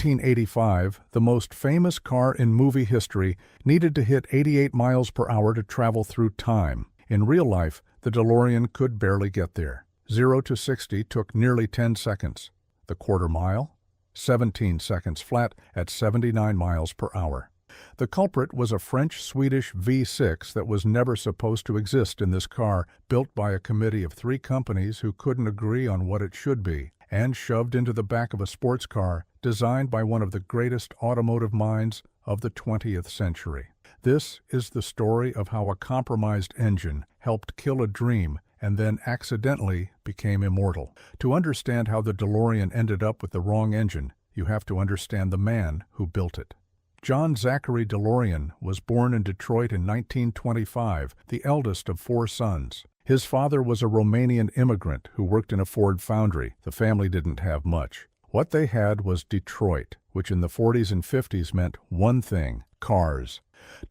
1985, the most famous car in movie history needed to hit 88 miles per hour to travel through time. In real life, the DeLorean could barely get there. 0 to 60 took nearly 10 seconds. The quarter mile? 17 seconds flat at 79 miles per hour. The culprit was a French-Swedish V6 that was never supposed to exist in this car, built by a committee of 3 companies who couldn't agree on what it should be, and shoved into the back of a sports car designed by one of the greatest automotive minds of the 20th century. This is the story of how a compromised engine helped kill a dream and then accidentally became immortal. To understand how the DeLorean ended up with the wrong engine, you have to understand the man who built it. John Zachary DeLorean was born in Detroit in 1925, the eldest of 4 sons. His father was a Romanian immigrant who worked in a Ford foundry. The family didn't have much. What they had was Detroit, which in the 40s and 50s meant one thing: cars.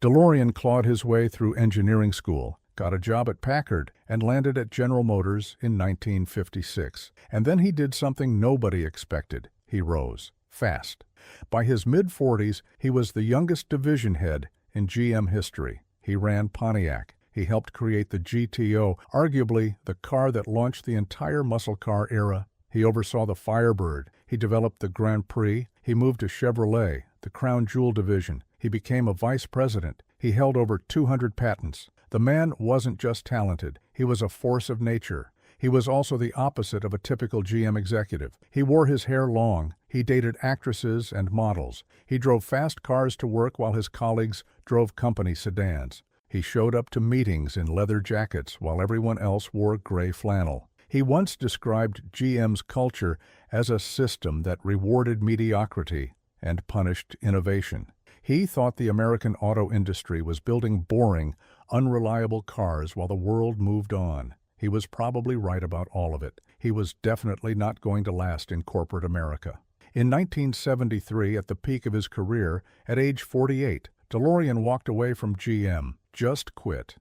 DeLorean clawed his way through engineering school, got a job at Packard, and landed at General Motors in 1956. And then he did something nobody expected. He rose fast. By his mid-40s, he was the youngest division head in GM history. He ran Pontiac. He helped create the GTO, arguably the car that launched the entire muscle car era. He oversaw the Firebird. He developed the Grand Prix. He moved to Chevrolet, the Crown Jewel division. He became a vice president. He held over 200 patents. The man wasn't just talented. He was a force of nature. He was also the opposite of a typical GM executive. He wore his hair long. He dated actresses and models. He drove fast cars to work while his colleagues drove company sedans. He showed up to meetings in leather jackets while everyone else wore gray flannel. He once described GM's culture as a system that rewarded mediocrity and punished innovation. He thought the American auto industry was building boring, unreliable cars while the world moved on. He was probably right about all of it. He was definitely not going to last in corporate America. In 1973, at the peak of his career, at age 48, DeLorean walked away from GM, just quit.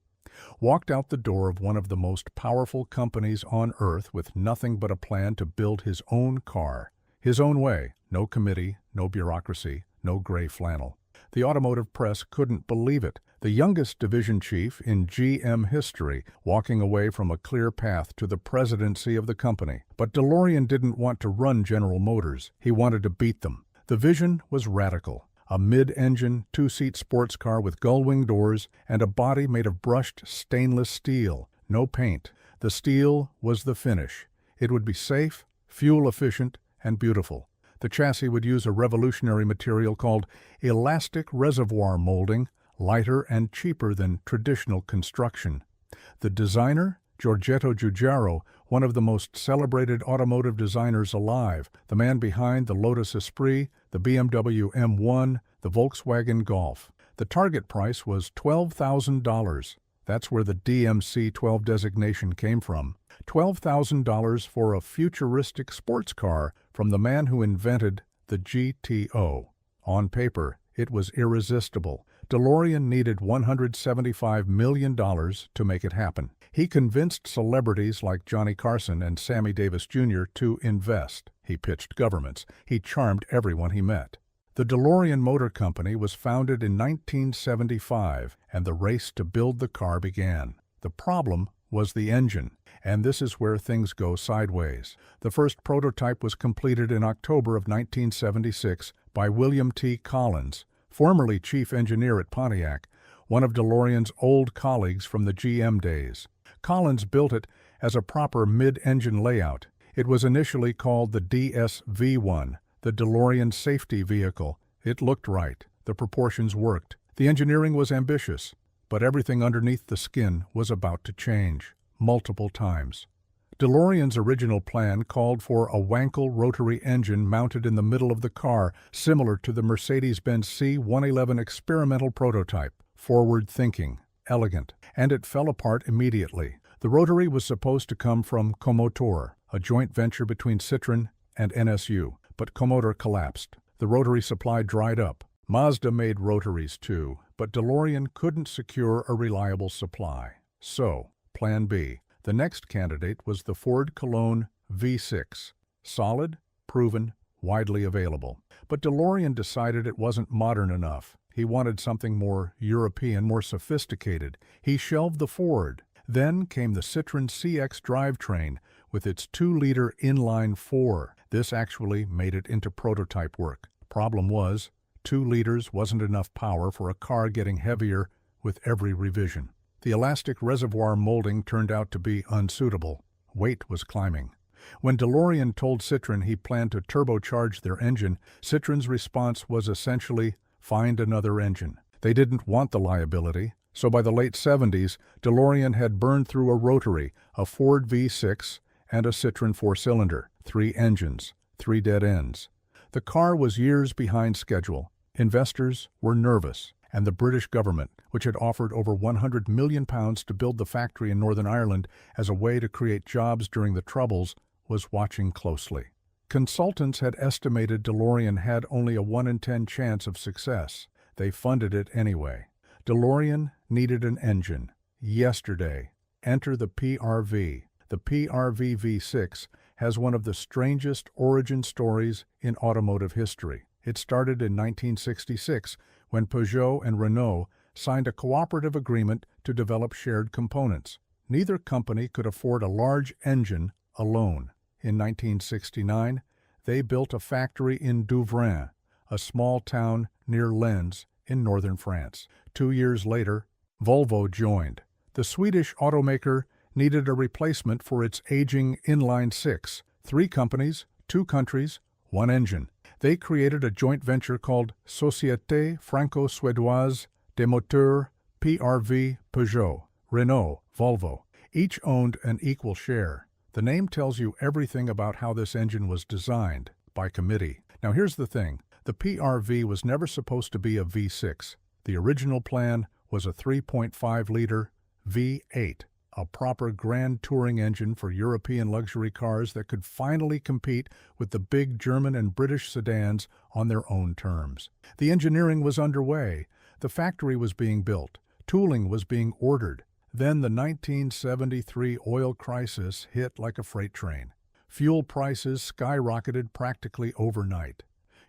Walked out the door of one of the most powerful companies on earth with nothing but a plan to build his own car. His own way. No committee, no bureaucracy, no gray flannel. The automotive press couldn't believe it. The youngest division chief in GM history, walking away from a clear path to the presidency of the company. But DeLorean didn't want to run General Motors. He wanted to beat them. The vision was radical. A mid-engine, 2-seat sports car with gull-wing doors and a body made of brushed stainless steel. No paint. The steel was the finish. It would be safe, fuel-efficient, and beautiful. The chassis would use a revolutionary material called elastic reservoir molding, lighter and cheaper than traditional construction. The designer? Giorgetto Giugiaro, one of the most celebrated automotive designers alive, the man behind the Lotus Esprit, the BMW M1, the Volkswagen Golf. The target price was $12,000. That's where the DMC-12 designation came from. $12,000 for a futuristic sports car from the man who invented the GTO. On paper, it was irresistible. DeLorean needed $175 million to make it happen. He convinced celebrities like Johnny Carson and Sammy Davis Jr. to invest. He pitched governments. He charmed everyone he met. The DeLorean Motor Company was founded in 1975, and the race to build the car began. The problem was the engine, and this is where things go sideways. The first prototype was completed in October of 1976 by William T. Collins, formerly chief engineer at Pontiac, one of DeLorean's old colleagues from the GM days. Collins built it as a proper mid-engine layout. It was initially called the DSV-1, the DeLorean Safety Vehicle. It looked right. The proportions worked. The engineering was ambitious, but everything underneath the skin was about to change, multiple times. DeLorean's original plan called for a Wankel rotary engine mounted in the middle of the car, similar to the Mercedes-Benz C111 experimental prototype. Forward-thinking, elegant, and it fell apart immediately. The rotary was supposed to come from Comotor, a joint venture between Citroën and NSU, but Comotor collapsed. The rotary supply dried up. Mazda made rotaries too, but DeLorean couldn't secure a reliable supply. So, Plan B. The next candidate was the Ford Cologne V6. Solid, proven, widely available. But DeLorean decided it wasn't modern enough. He wanted something more European, more sophisticated. He shelved the Ford. Then came the Citroën CX drivetrain with its 2-liter inline-4. This actually made it into prototype work. Problem was, 2 liters wasn't enough power for a car getting heavier with every revision. The elastic reservoir molding turned out to be unsuitable. Weight was climbing. When DeLorean told Citroën he planned to turbocharge their engine, Citroën's response was essentially, find another engine. They didn't want the liability, so by the late 70s, DeLorean had burned through a rotary, a Ford V6, and a Citroën 4-cylinder, 3 engines, 3 dead ends. The car was years behind schedule. Investors were nervous, and the British government, which had offered over £100 million to build the factory in Northern Ireland as a way to create jobs during the Troubles, was watching closely. Consultants had estimated DeLorean had only a 1 in 10 chance of success. They funded it anyway. DeLorean needed an engine. Yesterday. Enter the PRV. The PRV V6 has one of the strangest origin stories in automotive history. It started in 1966 when Peugeot and Renault signed a cooperative agreement to develop shared components. Neither company could afford a large engine alone. In 1969, they built a factory in Douvrin, a small town near Lens in northern France. 2 years later, Volvo joined. The Swedish automaker needed a replacement for its aging inline-6. 3 companies, 2 countries, 1 engine. They created a joint venture called Société Franco-Suédoise des Moteurs PRV Peugeot, Renault, Volvo. Each owned an equal share. The name tells you everything about how this engine was designed, by committee. Now here's the thing. The PRV was never supposed to be a V6. The original plan was a 3.5-liter V8, a proper grand touring engine for European luxury cars that could finally compete with the big German and British sedans on their own terms. The engineering was underway. The factory was being built. Tooling was being ordered. Then the 1973 oil crisis hit like a freight train. Fuel prices skyrocketed practically overnight.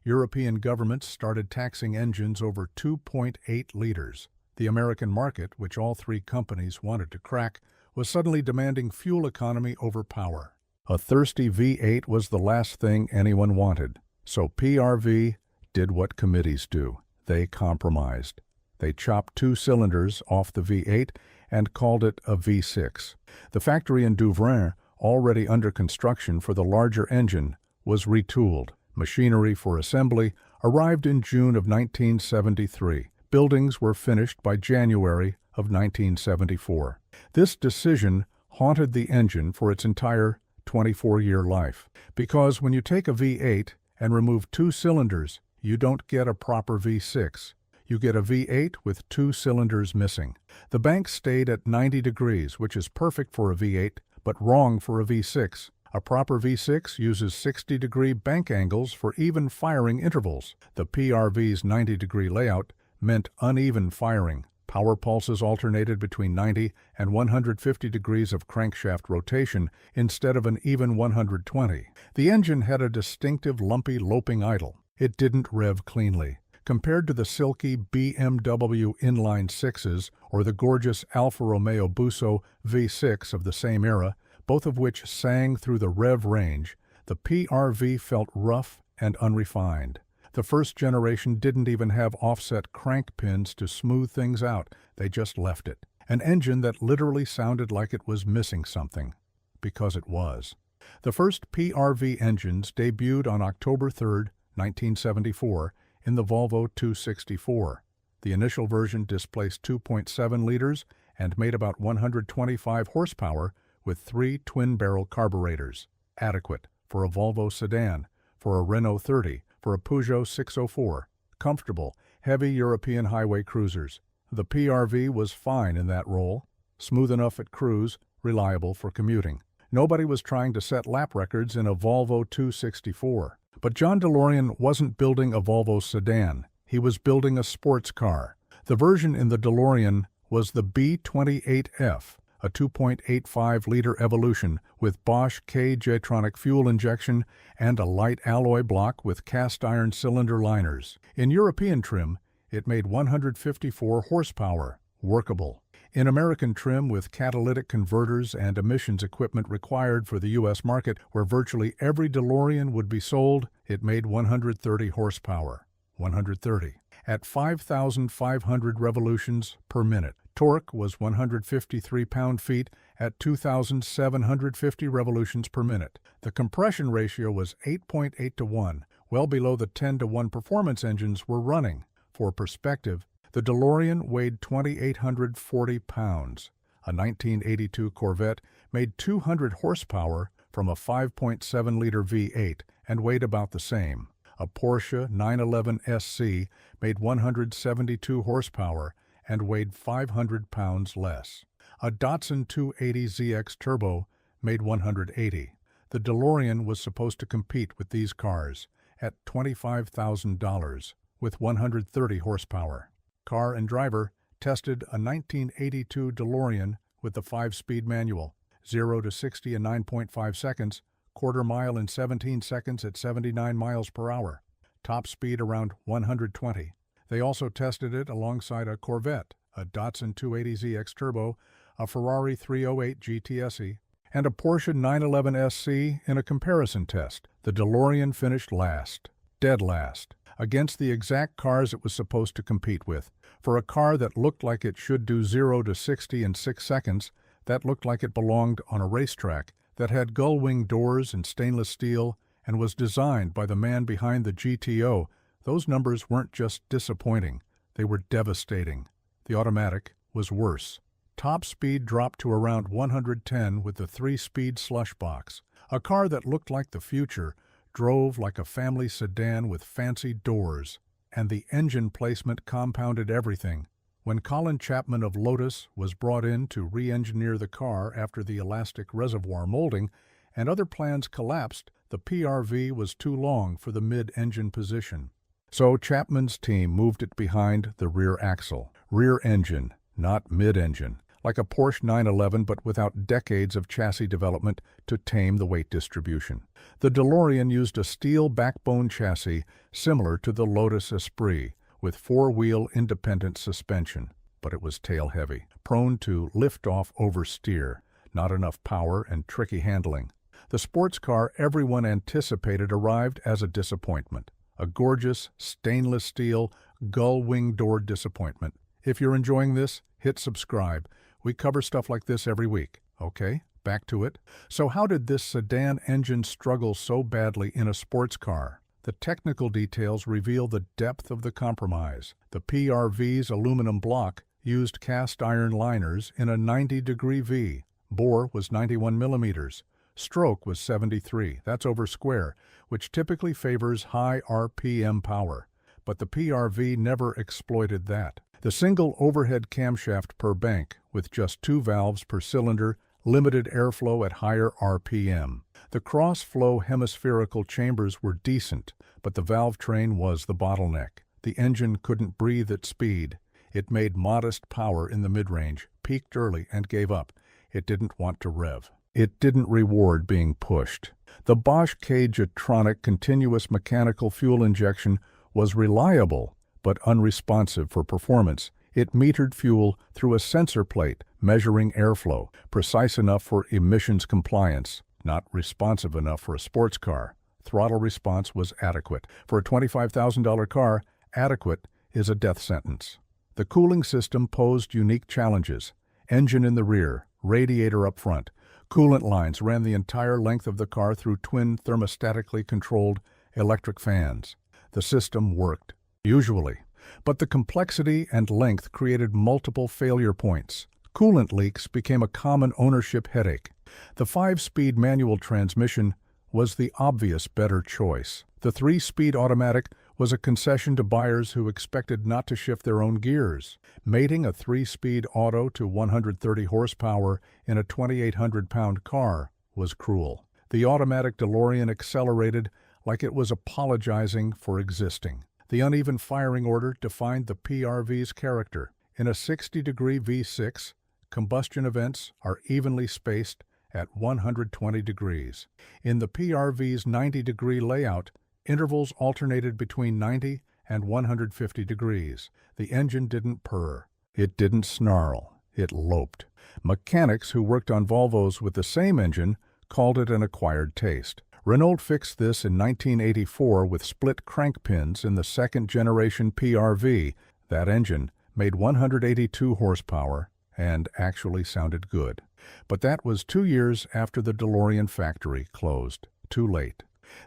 European governments started taxing engines over 2.8 liters. The American market, which all 3 companies wanted to crack, was suddenly demanding fuel economy over power. A thirsty V8 was the last thing anyone wanted. So PRV did what committees do. They compromised. They chopped 2 cylinders off the V8 and called it a V6. The factory in Douvrin, already under construction for the larger engine, was retooled. Machinery for assembly arrived in June of 1973. Buildings were finished by January of 1974. This decision haunted the engine for its entire 24-year life. Because when you take a V8 and remove 2 cylinders, you don't get a proper V6. You get a V8 with 2 cylinders missing. The bank stayed at 90 degrees, which is perfect for a V8, but wrong for a V6. A proper V6 uses 60-degree bank angles for even firing intervals. The PRV's 90-degree layout meant uneven firing. Power pulses alternated between 90 and 150 degrees of crankshaft rotation instead of an even 120. The engine had a distinctive lumpy loping idle. It didn't rev cleanly. Compared to the silky BMW inline-6s or the gorgeous Alfa Romeo Busso V6 of the same era, both of which sang through the rev range, the PRV felt rough and unrefined. The first generation didn't even have offset crank pins to smooth things out. They just left it. An engine that literally sounded like it was missing something. Because it was. The first PRV engines debuted on October 3, 1974, in the Volvo 264. The initial version displaced 2.7 liters and made about 125 horsepower with 3 twin-barrel carburetors. Adequate for a Volvo sedan, for a Renault 30, for a Peugeot 604. Comfortable, heavy European highway cruisers. The PRV was fine in that role. Smooth enough at cruise, reliable for commuting. Nobody was trying to set lap records in a Volvo 264. But John DeLorean wasn't building a Volvo sedan. He was building a sports car. The version in the DeLorean was the B28F, a 2.85-liter Evolution with Bosch K-Jetronic fuel injection and a light alloy block with cast-iron cylinder liners. In European trim, it made 154 horsepower, workable. In American trim with catalytic converters and emissions equipment required for the U.S. market, where virtually every DeLorean would be sold, it made 130 horsepower. 130. At 5,500 revolutions per minute. Torque was 153 pound-feet at 2,750 revolutions per minute. The compression ratio was 8.8 to 1, well below the 10 to 1 performance engines were running. For perspective, the DeLorean weighed 2,840 pounds. A 1982 Corvette made 200 horsepower from a 5.7-liter V8 and weighed about the same. A Porsche 911 SC made 172 horsepower and weighed 500 pounds less. A Datsun 280ZX Turbo made 180. The DeLorean was supposed to compete with these cars at $25,000 with 130 horsepower. Car and Driver tested a 1982 DeLorean with the 5-speed manual, 0 to 60 in 9.5 seconds, quarter mile in 17 seconds at 79 miles per hour. Top speed around 120. They also tested it alongside a Corvette, a Datsun 280ZX Turbo, a Ferrari 308 GTSE, and a Porsche 911 SC in a comparison test. The DeLorean finished last, dead last, against the exact cars it was supposed to compete with. For a car that looked like it should do 0 to 60 in 6 seconds, that looked like it belonged on a racetrack, that had gull-wing doors and stainless steel, and was designed by the man behind the GTO, those numbers weren't just disappointing, they were devastating. The automatic was worse. Top speed dropped to around 110 with the 3-speed slush box. A car that looked like the future drove like a family sedan with fancy doors, and the engine placement compounded everything. When Colin Chapman of Lotus was brought in to re-engineer the car after the elastic reservoir molding, and other plans collapsed, the PRV was too long for the mid-engine position. So Chapman's team moved it behind the rear axle. Rear engine, not mid-engine. Like a Porsche 911 but without decades of chassis development to tame the weight distribution. The DeLorean used a steel backbone chassis similar to the Lotus Esprit, with 4-wheel independent suspension, but it was tail-heavy, prone to lift-off oversteer, not enough power and tricky handling. The sports car everyone anticipated arrived as a disappointment, a gorgeous stainless steel gull-wing door disappointment. If you're enjoying this, hit subscribe. We cover stuff like this every week. Okay, back to it. So how did this sedan engine struggle so badly in a sports car? The technical details reveal the depth of the compromise. The PRV's aluminum block used cast iron liners in a 90-degree V. Bore was 91 millimeters. Stroke was 73, that's over square, which typically favors high RPM power. But the PRV never exploited that. The single overhead camshaft per bank, with just 2 valves per cylinder, limited airflow at higher RPM. The cross-flow hemispherical chambers were decent, but the valve train was the bottleneck. The engine couldn't breathe at speed. It made modest power in the mid-range, peaked early, and gave up. It didn't want to rev. It didn't reward being pushed. The Bosch K-Jetronic continuous mechanical fuel injection was reliable, but unresponsive for performance. It metered fuel through a sensor plate, measuring airflow, precise enough for emissions compliance, not responsive enough for a sports car. Throttle response was adequate. For a $25,000 car, adequate is a death sentence. The cooling system posed unique challenges. Engine in the rear, radiator up front. Coolant lines ran the entire length of the car through twin thermostatically controlled electric fans. The system worked, usually, but the complexity and length created multiple failure points. Coolant leaks became a common ownership headache. The 5-speed manual transmission was the obvious better choice. The 3-speed automatic was a concession to buyers who expected not to shift their own gears. Mating a 3-speed auto to 130 horsepower in a 2,800-pound car was cruel. The automatic DeLorean accelerated like it was apologizing for existing. The uneven firing order defined the PRV's character. In a 60-degree V6, combustion events are evenly spaced at 120 degrees. In the PRV's 90-degree layout, intervals alternated between 90 and 150 degrees. The engine didn't purr. It didn't snarl. It loped. Mechanics who worked on Volvos with the same engine called it an acquired taste. Renault fixed this in 1984 with split crank pins in the second-generation PRV. That engine made 182 horsepower and actually sounded good. But that was 2 years after the DeLorean factory closed. Too late.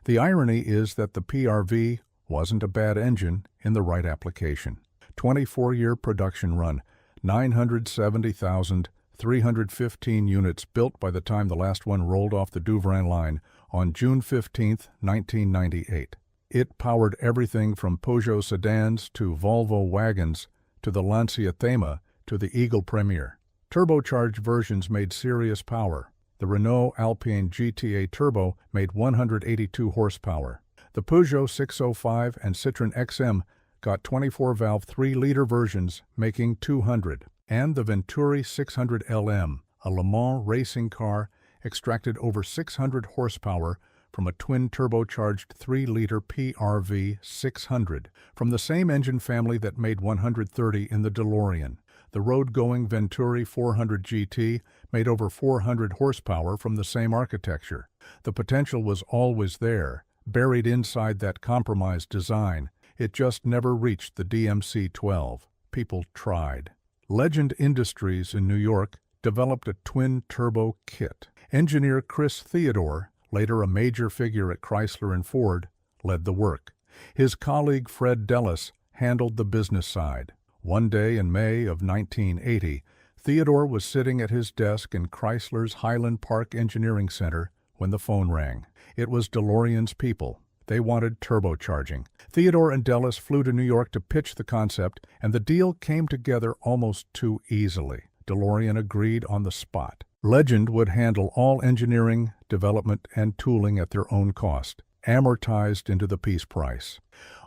The irony is that the PRV wasn't a bad engine in the right application. 24-year production run, 970,315 units built by the time the last one rolled off the Douvrin line on June 15, 1998. It powered everything from Peugeot sedans to Volvo wagons to the Lancia Thema to the Eagle Premier. Turbocharged versions made serious power. The Renault Alpine GTA Turbo made 182 horsepower. The Peugeot 605 and Citroën XM got 24-valve 3-liter versions making 200. And the Venturi 600 LM, a Le Mans racing car, extracted over 600 horsepower from a twin turbocharged 3-liter PRV 600 from the same engine family that made 130 in the DeLorean. The road-going Venturi 400 GT made over 400 horsepower from the same architecture. The potential was always there, buried inside that compromised design. It just never reached the DMC-12. People tried. Legend Industries in New York developed a twin-turbo kit. Engineer Chris Theodore, later a major figure at Chrysler and Ford, led the work. His colleague Fred Dellis handled the business side. One day in May of 1980, Theodore was sitting at his desk in Chrysler's Highland Park Engineering Center when the phone rang. It was DeLorean's people. They wanted turbocharging. Theodore and Dellis flew to New York to pitch the concept, and the deal came together almost too easily. DeLorean agreed on the spot. Legend would handle all engineering, development, and tooling at their own cost, amortized into the piece price.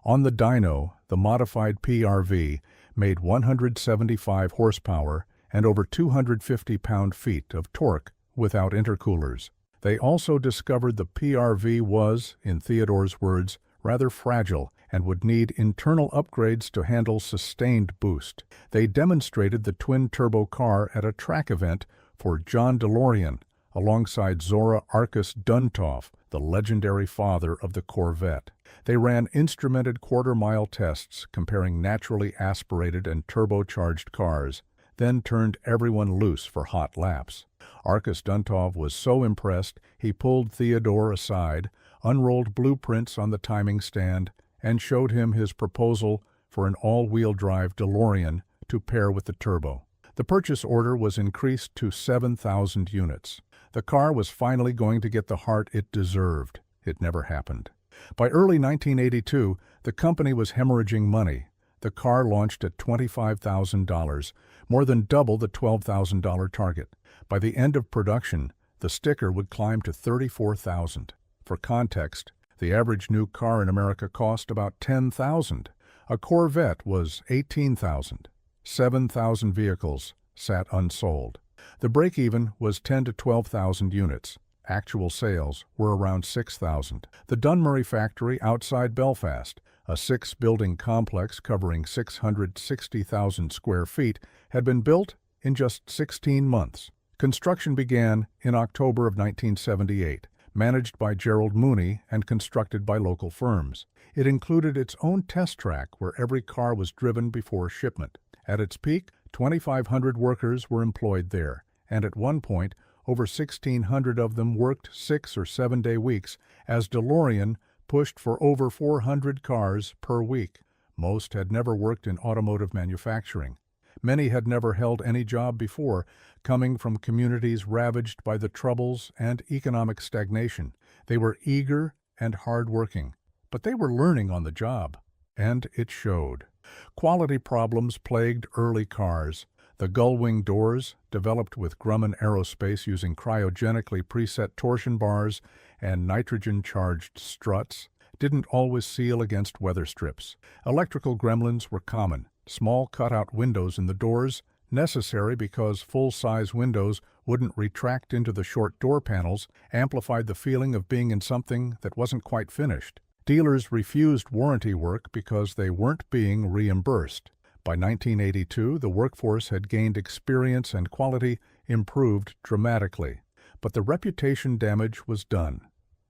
On the dyno, the modified PRV made 175 horsepower and over 250 pound-feet of torque without intercoolers. They also discovered the PRV was, in Theodore's words, rather fragile and would need internal upgrades to handle sustained boost. They demonstrated the twin-turbo car at a track event for John DeLorean, alongside Zora Arkus Duntov, the legendary father of the Corvette. They ran instrumented quarter-mile tests comparing naturally aspirated and turbocharged cars, then turned everyone loose for hot laps. Arkus Duntov was so impressed he pulled Theodore aside, unrolled blueprints on the timing stand, and showed him his proposal for an all-wheel drive DeLorean to pair with the turbo. The purchase order was increased to 7,000 units. The car was finally going to get the heart it deserved. It never happened. By early 1982, the company was hemorrhaging money. The car launched at $25,000, more than double the $12,000 target. By the end of production, the sticker would climb to $34,000. For context, the average new car in America cost about $10,000. A Corvette was $18,000. 7,000 vehicles sat unsold. The break-even was 10 to 12,000 units. Actual sales were around 6,000. The Dunmurry factory outside Belfast, a 6-building complex covering 660,000 square feet, had been built in just 16 months. Construction began in October of 1978, managed by Gerald Mooney and constructed by local firms. It included its own test track where every car was driven before shipment. At its peak, 2,500 workers were employed there, and at one point, over 1,600 of them worked 6- or 7-day weeks as DeLorean pushed for over 400 cars per week. Most had never worked in automotive manufacturing. Many had never held any job before, coming from communities ravaged by the Troubles and economic stagnation. They were eager and hard-working, but they were learning on the job, and it showed. Quality problems plagued early cars. The gull-wing doors, developed with Grumman Aerospace using cryogenically preset torsion bars and nitrogen-charged struts, didn't always seal against weather strips. Electrical gremlins were common. Small cutout windows in the doors necessary because full-size windows wouldn't retract into the short door panels, amplified the feeling of being in something that wasn't quite finished. Dealers refused warranty work because they weren't being reimbursed. By 1982, the workforce had gained experience and quality improved dramatically, but the reputation damage was done.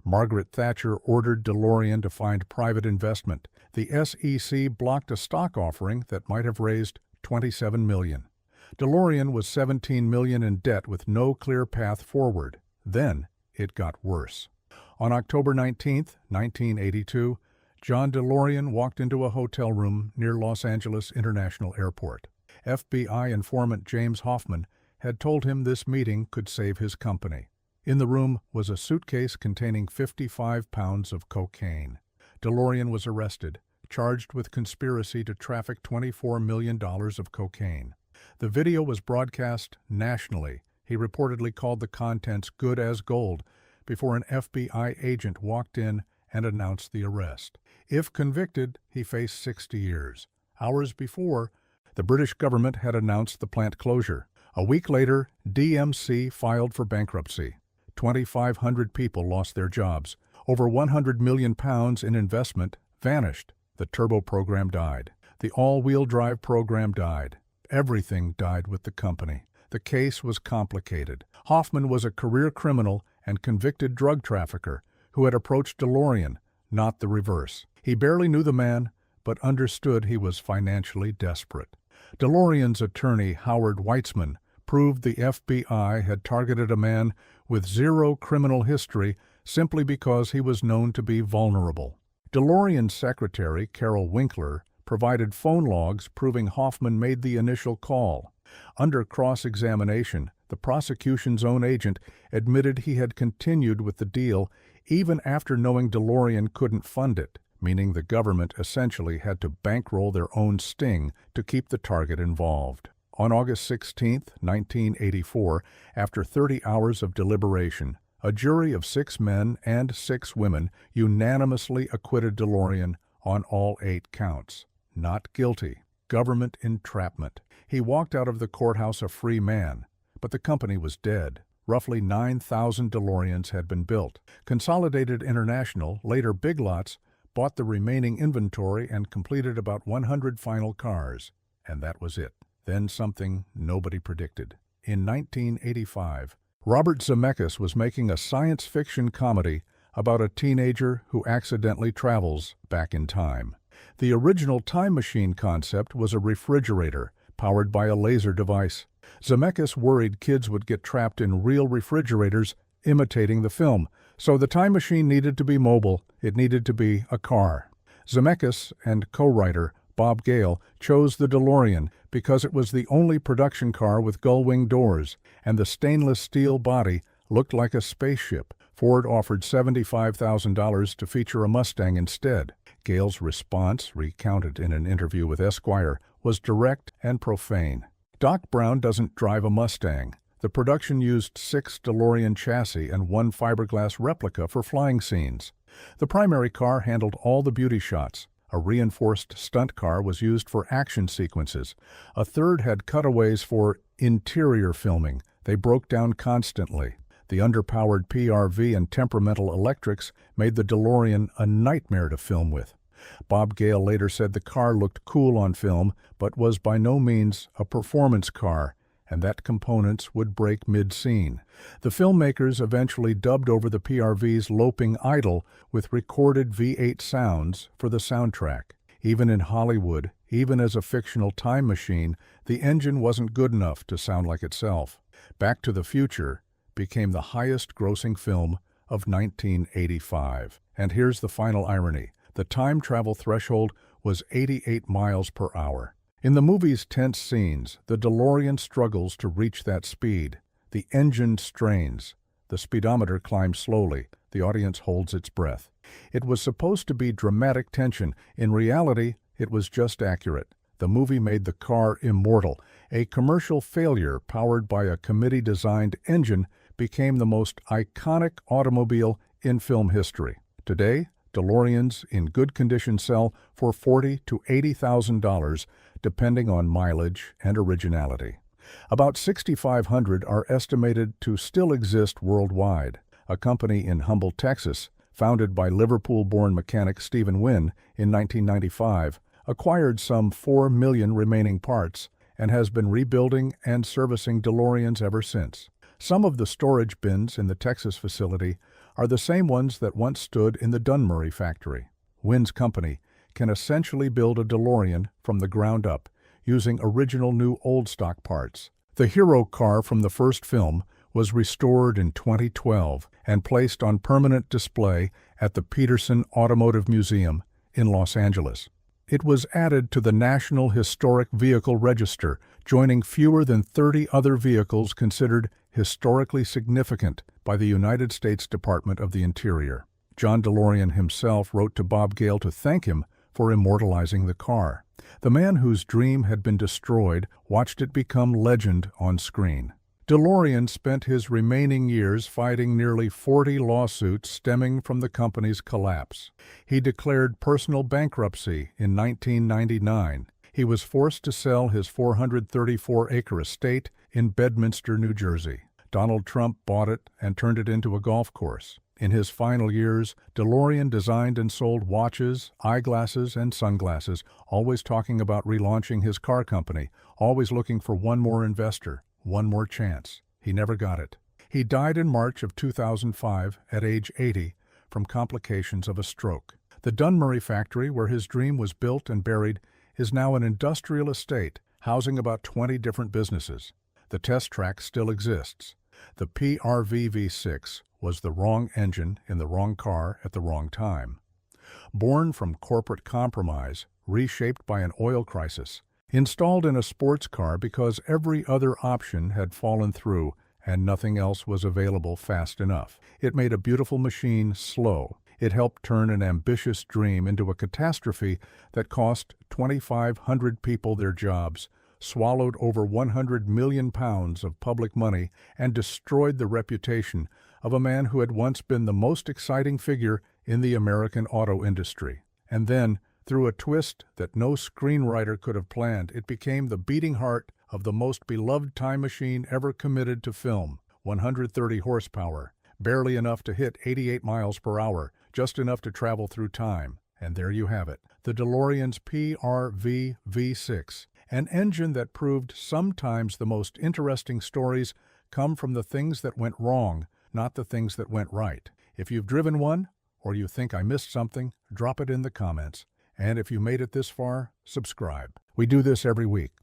Margaret Thatcher ordered DeLorean to find private investment. The SEC blocked a stock offering that might have raised $27 million. DeLorean was $17 million in debt with no clear path forward. Then it got worse. On October 19, 1982, John DeLorean walked into a hotel room near Los Angeles International Airport. FBI informant James Hoffman had told him this meeting could save his company. In the room was a suitcase containing 55 pounds of cocaine. DeLorean was arrested, charged with conspiracy to traffic $24 million of cocaine. The video was broadcast nationally. He reportedly called the contents good as gold before an FBI agent walked in and announced the arrest. If convicted, he faced 60 years. Hours before, the British government had announced the plant closure. A week later, DMC filed for bankruptcy. 2,500 people lost their jobs. Over £100 million in investment vanished. The turbo program died. The all-wheel drive program died. Everything died with the company. The case was complicated. Hoffman was a career criminal and convicted drug trafficker who had approached DeLorean, not the reverse. He barely knew the man, but understood he was financially desperate. DeLorean's attorney, Howard Weitzman, proved the FBI had targeted a man with zero criminal history simply because he was known to be vulnerable. DeLorean's secretary, Carol Winkler, provided phone logs proving Hoffman made the initial call. Under cross-examination, the prosecution's own agent admitted he had continued with the deal even after knowing DeLorean couldn't fund it, meaning the government essentially had to bankroll their own sting to keep the target involved. On August 16, 1984, after 30 hours of deliberation, a jury of 6 men and 6 women unanimously acquitted DeLorean on all 8 counts. Not guilty. Government entrapment. He walked out of the courthouse a free man, but the company was dead. Roughly 9,000 DeLoreans had been built. Consolidated International, later Big Lots, bought the remaining inventory and completed about 100 final cars. And that was it. Then something nobody predicted. In 1985, Robert Zemeckis was making a science fiction comedy about a teenager who accidentally travels back in time. The original time machine concept was a refrigerator powered by a laser device. Zemeckis worried kids would get trapped in real refrigerators imitating the film, so the time machine needed to be mobile. It needed to be a car. Zemeckis and co-writer Bob Gale chose the DeLorean because it was the only production car with gull-wing doors, and the stainless steel body looked like a spaceship. Ford offered $75,000 to feature a Mustang instead. Gale's response, recounted in an interview with Esquire, was direct and profane. Doc Brown doesn't drive a Mustang. The production used 6 DeLorean chassis and 1 fiberglass replica for flying scenes. The primary car handled all the beauty shots. A reinforced stunt car was used for action sequences. A third had cutaways for interior filming. They broke down constantly. The underpowered PRV and temperamental electrics made the DeLorean a nightmare to film with. Bob Gale later said the car looked cool on film, but was by no means a performance car, and that components would break mid-scene. The filmmakers eventually dubbed over the PRV's loping idle with recorded V8 sounds for the soundtrack. Even in Hollywood, even as a fictional time machine, the engine wasn't good enough to sound like itself. Back to the Future became the highest-grossing film of 1985. And here's the final irony. The time travel threshold was 88 miles per hour. In the movie's tense scenes, the DeLorean struggles to reach that speed. The engine strains. The speedometer climbs slowly. The audience holds its breath. It was supposed to be dramatic tension. In reality, it was just accurate. The movie made the car immortal. A commercial failure powered by a committee-designed engine became the most iconic automobile in film history. Today, DeLoreans in good condition sell for $40,000 to $80,000, depending on mileage and originality. About 6,500 are estimated to still exist worldwide. A company in Humble, Texas, founded by Liverpool-born mechanic Stephen Wynn in 1995, acquired some 4 million remaining parts and has been rebuilding and servicing DeLoreans ever since. Some of the storage bins in the Texas facility are the same ones that once stood in the Dunmurry factory. Wynn's company can essentially build a DeLorean from the ground up using original new old stock parts. The hero car from the first film was restored in 2012 and placed on permanent display at the Peterson Automotive Museum in Los Angeles. It was added to the National Historic Vehicle Register, joining fewer than 30 other vehicles considered historically significant by the United States Department of the Interior. John DeLorean himself wrote to Bob Gale to thank him for immortalizing the car. The man whose dream had been destroyed watched it become legend on screen. DeLorean spent his remaining years fighting nearly 40 lawsuits stemming from the company's collapse. He declared personal bankruptcy in 1999. He was forced to sell his 434-acre estate in Bedminster, New Jersey. Donald Trump bought it and turned it into a golf course. In his final years, DeLorean designed and sold watches, eyeglasses, and sunglasses, always talking about relaunching his car company, always looking for one more investor, one more chance. He never got it. He died in March of 2005 at age 80 from complications of a stroke. The Dunmurry factory, where his dream was built and buried, is now an industrial estate housing about 20 different businesses. The test track still exists. The PRV V6 was the wrong engine in the wrong car at the wrong time. Born from corporate compromise, reshaped by an oil crisis, installed in a sports car because every other option had fallen through and nothing else was available fast enough. It made a beautiful machine slow. It helped turn an ambitious dream into a catastrophe that cost 2,500 people their jobs, swallowed over 100 million pounds of public money, and destroyed the reputation of a man who had once been the most exciting figure in the American auto industry. And then, through a twist that no screenwriter could have planned, it became the beating heart of the most beloved time machine ever committed to film. 130 horsepower, barely enough to hit 88 miles per hour, just enough to travel through time. And there you have it, the DeLorean's PRV V6, an engine that proved sometimes the most interesting stories come from the things that went wrong, not the things that went right. If you've driven one, or you think I missed something, drop it in the comments. And if you made it this far, subscribe. We do this every week.